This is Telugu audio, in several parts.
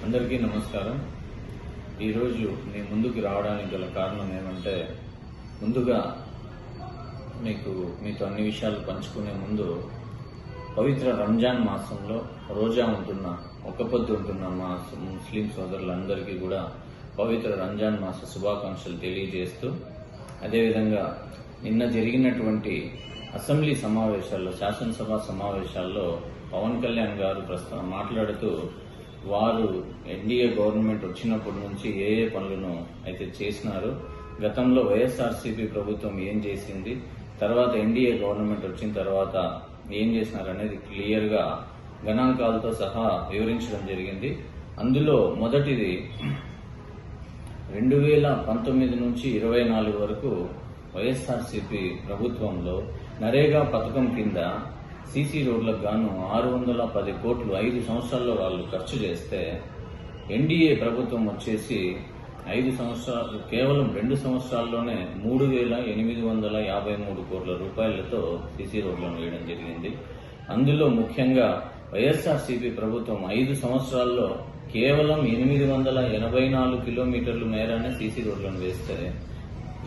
అందరికీ నమస్కారం. ఈరోజు మీ ముందుకు రావడానికి గల కారణం ఏమంటే, ముందుగా మీతో అన్ని విషయాలు పంచుకునే ముందు పవిత్ర రంజాన్ మాసంలో రోజా ఉంటున్న ఒక్కపొద్దు ఉంటున్న మా ముస్లిం సోదరులందరికీ కూడా పవిత్ర రంజాన్ మాస శుభాకాంక్షలు తెలియజేస్తూ, అదేవిధంగా నిన్న జరిగినటువంటి అసెంబ్లీ సమావేశాల్లో, శాసనసభ సమావేశాల్లో పవన్ కళ్యాణ్ గారు మాట్లాడుతూ వారు ఎన్డీఏ గవర్నమెంట్ వచ్చినప్పటి నుంచి ఏ పనులను అయితే చేసినారు, గతంలో వైఎస్ఆర్సీపీ ప్రభుత్వం ఏం చేసింది, తర్వాత ఎన్డీఏ గవర్నమెంట్ వచ్చిన తర్వాత ఏం చేసినారు అనేది క్లియర్గా గణాంకాలతో సహా వివరించడం జరిగింది. అందులో మొదటిది 2019 నుంచి 24 వరకు వైఎస్ఆర్సీపీ ప్రభుత్వంలో నరేగా పథకం కింద సీసీ రోడ్లకు గాను 610 కోట్లు 5 సంవత్సరాల్లో వాళ్ళు ఖర్చు చేస్తే, ఎన్డీఏ ప్రభుత్వం వచ్చేసి 5 సంవత్సరాలు కేవలం 2 సంవత్సరాల్లోనే 3,853 కోట్ల రూపాయలతో సీసీ రోడ్లను వేయడం జరిగింది. అందులో ముఖ్యంగా వైఎస్ఆర్సీపీ ప్రభుత్వం 5 సంవత్సరాల్లో కేవలం 884 కిలోమీటర్ల మేరనే సీసీ రోడ్లను వేస్తే,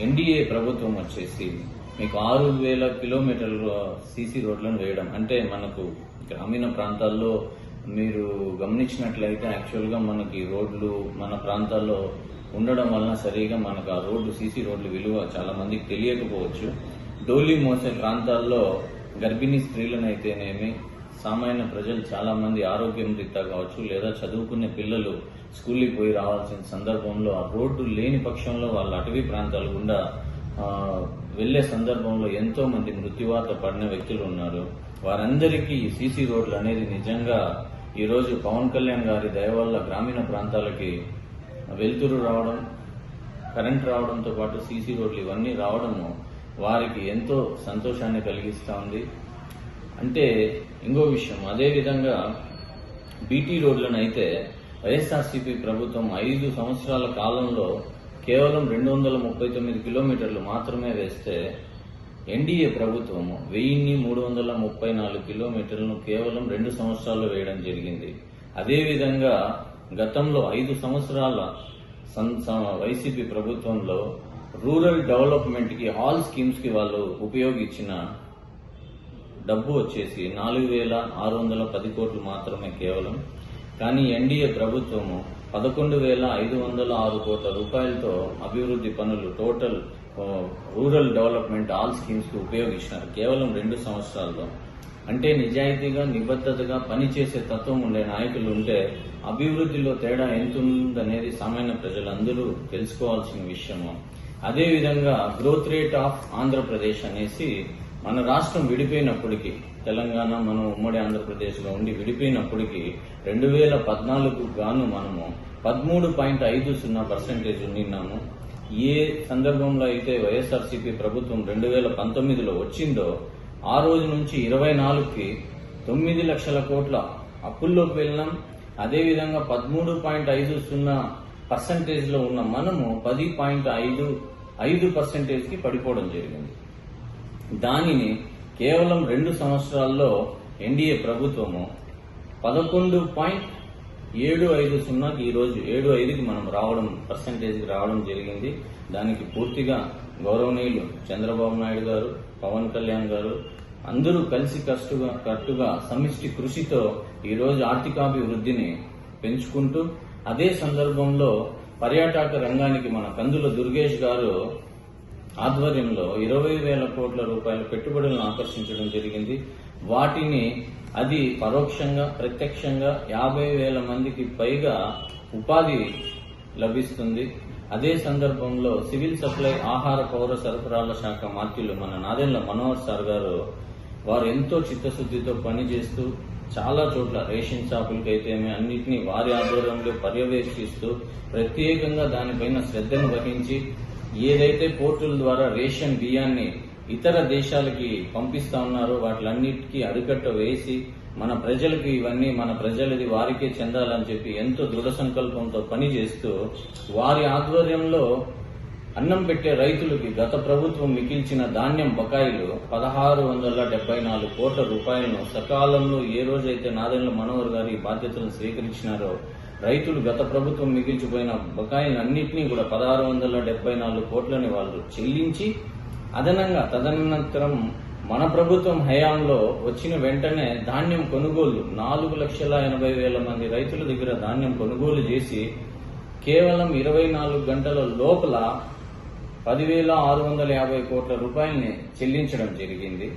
ఎన్డీఏ ప్రభుత్వం వచ్చేసి మీకు 6,000 కిలోమీటర్ల సీసీ రోడ్లను వేయడం. అంటే మనకు గ్రామీణ ప్రాంతాల్లో మీరు గమనించినట్లయితే యాక్చువల్గా మనకి రోడ్లు మన ప్రాంతాల్లో ఉండడం వలన సరిగా మనకు ఆ రోడ్లు సీసీ రోడ్లు విలువ చాలా మందికి తెలియకపోవచ్చు. డోలీ మోసే ప్రాంతాల్లో గర్భిణీ స్త్రీలనైతేనేమి, సామాన్య ప్రజలు చాలా మంది ఆరోగ్యం రీత్యా కావచ్చు, లేదా చదువుకునే పిల్లలు స్కూల్కి పోయి రావాల్సిన సందర్భంలో ఆ రోడ్డు లేని పక్షంలో వాళ్ళ అటవీ ప్రాంతాలు గుండా వెళ్లే సందర్భంలో ఎంతో మంది మృత్యువాత పడిన వ్యక్తులు ఉన్నారు. వారందరికీ ఈ సీసీ రోడ్లు అనేది నిజంగా ఈరోజు పవన్ కళ్యాణ్ గారి దయ వల్ల గ్రామీణ ప్రాంతాలకి వెలుతురు రావడం, కరెంట్ రావడంతో పాటు సీసీ రోడ్లు ఇవన్నీ రావడము వారికి ఎంతో సంతోషాన్ని కలిగిస్తూ ఉంది. అంటే ఇంకో విషయం, అదేవిధంగా బీటీ రోడ్లను అయితే వైఎస్ఆర్సీపీ ప్రభుత్వం 5 సంవత్సరాల కాలంలో కేవలం 239 కిలోమీటర్లు మాత్రమే వేస్తే, ఎన్డీఏ ప్రభుత్వం 1,334 కిలోమీటర్లను కేవలం 2 సంవత్సరాల్లో వేయడం జరిగింది. అదేవిధంగా గతంలో 5 సంవత్సరాల వైసీపీ ప్రభుత్వంలో రూరల్ డెవలప్మెంట్ కి ఆల్ స్కీమ్స్ కి వాళ్ళు ఉపయోగించిన డబ్బు వచ్చేసి 4,610 కోట్లు మాత్రమే కేవలం. కానీ ఎన్డీఏ ప్రభుత్వము 11,506 కోట్ల రూపాయలతో అభివృద్ధి పనులు total rural development all schemes కి ఉపయోగించినారు కేవలం 2 సంవత్సరాల్లో. అంటే నిజాయితీగా నిబద్ధతగా పనిచేసే తత్వం ఉండే నాయకులు ఉంటే అభివృద్ధిలో తేడా ఎంతుందనేది సామాన్య ప్రజలందరూ తెలుసుకోవాల్సిన విషయము. అదేవిధంగా గ్రోత్ రేట్ ఆఫ్ ఆంధ్రప్రదేశ్ అనేసి మన రాష్ట్రం విడిపోయినప్పటికీ, తెలంగాణ మనం ఉమ్మడి ఆంధ్రప్రదేశ్ లో ఉండి విడిపోయినప్పటికీ 2014 గాను మనము 13.50% ఉన్నాము. ఏ సందర్భంలో అయితే వైఎస్ఆర్సీపీ ప్రభుత్వం 2019లో వచ్చిందో ఆ రోజు నుంచి 24కి 9 లక్షల కోట్ల అప్పుల్లోకి వెళ్ళినాం. అదేవిధంగా 13.50% లో ఉన్న మనము 10.55% కి పడిపోవడం జరిగింది. దానిని కేవలం 2 సంవత్సరాల్లో ఎన్డీఏ ప్రభుత్వము 11.750కి ఈరోజు 75కి మనం పర్సెంటేజ్కి రావడం జరిగింది. దానికి పూర్తిగా గౌరవనీయులు చంద్రబాబు నాయుడు గారు, పవన్ కళ్యాణ్ గారు అందరూ కలిసి కట్టుగా సమిష్టి కృషితో ఈరోజు ఆర్థికాభివృద్ధిని పెంచుకుంటూ, అదే సందర్భంలో పర్యాటక రంగానికి మన కందుల దుర్గేష్ గారు ఆధ్వర్యంలో 20,000 కోట్ల రూపాయల పెట్టుబడులను ఆకర్షించడం జరిగింది. వాటిని అది పరోక్షంగా ప్రత్యక్షంగా 50,000 మందికి పైగా ఉపాధి లభిస్తుంది. అదే సందర్భంలో సివిల్ సప్లై ఆహార పౌర సరఫరాల శాఖ మంత్రులు మన నాదెండ్ల మనోహర్ సార్ గారు వారు ఎంతో చిత్తశుద్ధితో పనిచేస్తూ చాలా చోట్ల రేషన్ షాపులకి అయితే అన్నింటినీ వారి ఆధ్వర్యంలో పర్యవేక్షిస్తూ ప్రత్యేకంగా దానిపైన శ్రద్ధను వహించి ఏదైతే పోర్టుల ద్వారా రేషన్ బియ్యాన్ని ఇతర దేశాలకి పంపిస్తా ఉన్నారో వాటిలన్నిటికీ అరికట్ట వేసి మన ప్రజలకి ఇవన్నీ మన ప్రజలది వారికే చెందాలని చెప్పి ఎంతో దృఢ సంకల్పంతో పనిచేస్తూ వారి ఆధ్వర్యంలో అన్నం పెట్టే రైతులకి గత ప్రభుత్వం మిగిల్చిన ధాన్యం బకాయిలు 1,674 కోట్ల రూపాయలను సకాలంలో ఏ రోజైతే నాదెండ్ల మనోహర్ గారి బాధ్యతలను స్వీకరించినారో రైతులు గత ప్రభుత్వం మిగిల్చిపోయిన బకాయిలన్నింటినీ కూడా 1674 కోట్లని వాళ్ళు చెల్లించి అదనంగా తదనంతరం మన ప్రభుత్వం హయాంలో వచ్చిన వెంటనే ధాన్యం కొనుగోలు 4,80,000 మంది రైతుల దగ్గర ధాన్యం కొనుగోలు చేసి కేవలం 24 గంటల లోపల 10,650 కోట్ల రూపాయలని చెల్లించడం జరిగింది.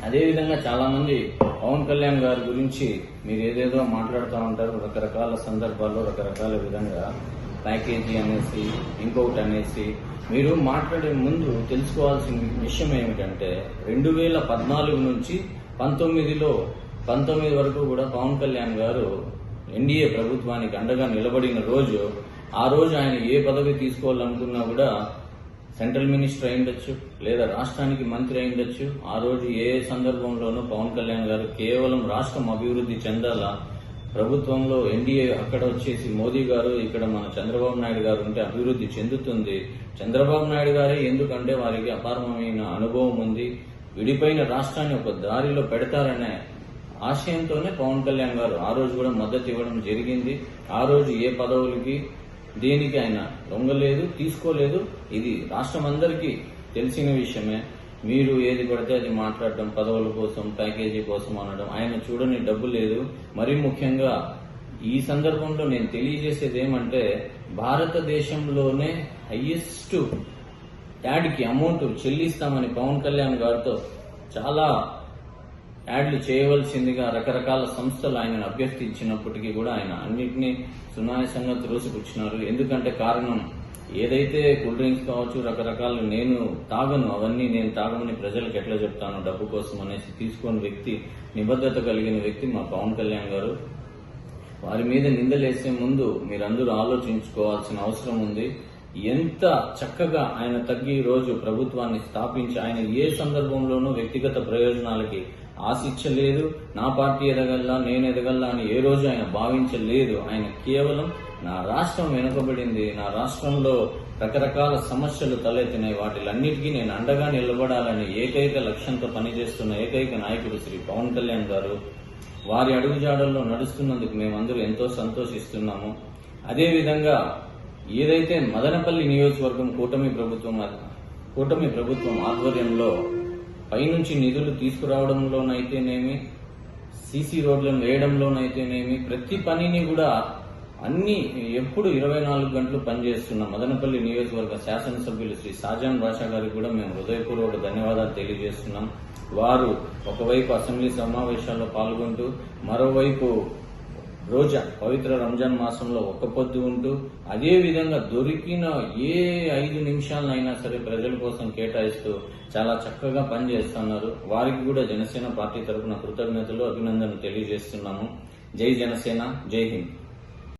అదేవిధంగా చాలా మంది పవన్ కళ్యాణ్ గారి గురించి మీరు ఏదేదో మాట్లాడుతూ ఉంటారు, రకరకాల సందర్భాల్లో రకరకాల విధంగా ప్యాకేజీ అనేసి ఇంకొకటి అనేసి. మీరు మాట్లాడే ముందు తెలుసుకోవాల్సిన విషయం ఏమిటంటే 2014 నుంచి 19 వరకు కూడా పవన్ కళ్యాణ్ గారు ఎన్డీఏ ప్రభుత్వానికి అండగా నిలబడిన రోజు, ఆ రోజు ఆయన ఏ పదవి తీసుకోవాలనుకున్నా కూడా సెంట్రల్ మినిస్టర్ అయిండొచ్చు లేదా రాష్ట్రానికి మంత్రి అయిండొచ్చు. ఆ రోజు ఏ సందర్భంలోనూ పవన్ కళ్యాణ్ గారు కేవలం రాష్ట్రం అభివృద్ధి చెందాలా, ప్రభుత్వంలో ఎన్డీఏ అక్కడ వచ్చేసి మోదీ గారు, ఇక్కడ మన చంద్రబాబు నాయుడు గారు ఉంటే అభివృద్ధి చెందుతుంది. చంద్రబాబు నాయుడు గారే ఎందుకంటే వారికి అపారమైన అనుభవం ఉంది, విడిపోయిన రాష్ట్రాన్ని ఒక దారిలో పెడతారనే ఆశయంతోనే పవన్ కళ్యాణ్ గారు ఆ రోజు కూడా మద్దతు ఇవ్వడం జరిగింది. ఆ రోజు ఏ పదవులకి దేనికి ఆయన లొంగలేదు, తీసుకోలేదు. ఇది రాష్ట్రం అందరికీ తెలిసిన విషయమే. మీరు ఏది పడితే అది మాట్లాడటం, పదవుల కోసం ప్యాకేజీ కోసం అనడం, ఆయన చూడని డబ్బు లేదు. మరీ ముఖ్యంగా ఈ సందర్భంలో నేను తెలియజేసేది ఏమంటే భారతదేశంలోనే హైయెస్ట్ యాడ్కి అమౌంట్ చెల్లిస్తామని పవన్ కళ్యాణ్ గారితో చాలా యాడ్లు చేయవలసిందిగా రకరకాల సంస్థలు ఆయనను అభ్యర్థించినప్పటికీ కూడా ఆయన అన్నింటినీ సునాయాసంగా త్రోసిపుచ్చినారు. ఎందుకంటే కారణం ఏదైతే కూల్ డ్రింక్స్ కావచ్చు రకరకాలు నేను తాగను, అవన్నీ నేను తాగమని ప్రజలకు ఎట్లా చెప్తాను డబ్బు కోసం అనేసి తీసుకున్న వ్యక్తి, నిబద్ధత కలిగిన వ్యక్తి మా పవన్ కళ్యాణ్ గారు. వారి మీద నిందలేసే ముందు మీరందరూ ఆలోచించుకోవాల్సిన అవసరం ఉంది. ఎంత చక్కగా ఆయన తగ్గి రోజు ప్రభుత్వాన్ని స్థాపించి ఆయన ఏ సందర్భంలోనూ వ్యక్తిగత ప్రయోజనాలకి ఆశించలేదు. నా పార్టీ ఎదగల్లా, నేను ఎదగల్లా అని ఏ రోజు ఆయన భావించలేదు. ఆయన కేవలం నా రాష్ట్రం వెనుకబడింది, నా రాష్ట్రంలో రకరకాల సమస్యలు తలెత్తినాయి, వాటిలన్నిటికీ నేను అండగా నిలబడాలని ఏకైక లక్ష్యంతో పనిచేస్తున్న ఏకైక నాయకుడు శ్రీ పవన్ కళ్యాణ్ గారు. వారి అడుగుజాడల్లో నడుస్తున్నందుకు మేమందరూ ఎంతో సంతోషిస్తున్నాము. అదేవిధంగా ఏదైతే మదనపల్లి నియోజకవర్గం కూటమి ప్రభుత్వం ఆధ్వర్యంలో పైనుంచి నిధులు తీసుకురావడంలోనైతేనేమి, సీసీ రోడ్లను వేయడంలోనైతేనేమి, ప్రతి పనిని కూడా అన్ని ఎప్పుడు 24 గంటలు పనిచేస్తున్న మదనపల్లి నియోజకవర్గ శాసనసభ్యులు శ్రీ షాజహాన్ బాషా గారికి కూడా మేము హృదయపూర్వక ధన్యవాదాలు తెలియజేస్తున్నాం. వారు ఒకవైపు అసెంబ్లీ సమావేశాల్లో పాల్గొంటూ, మరోవైపు రోజా పవిత్ర రంజాన్ మాసంలో ఒక్క పొద్దు ఉంటూ, అదే విధంగా దొరికిన ఏ 5 నిమిషాలనైనా సరే ప్రజల కోసం కేటాయిస్తూ చాలా చక్కగా పనిచేస్తున్నారు. వారికి కూడా జనసేన పార్టీ తరఫున కృతజ్ఞతలు, అభినందనలు తెలియజేస్తున్నాము. జై జనసేన, జై హింద్.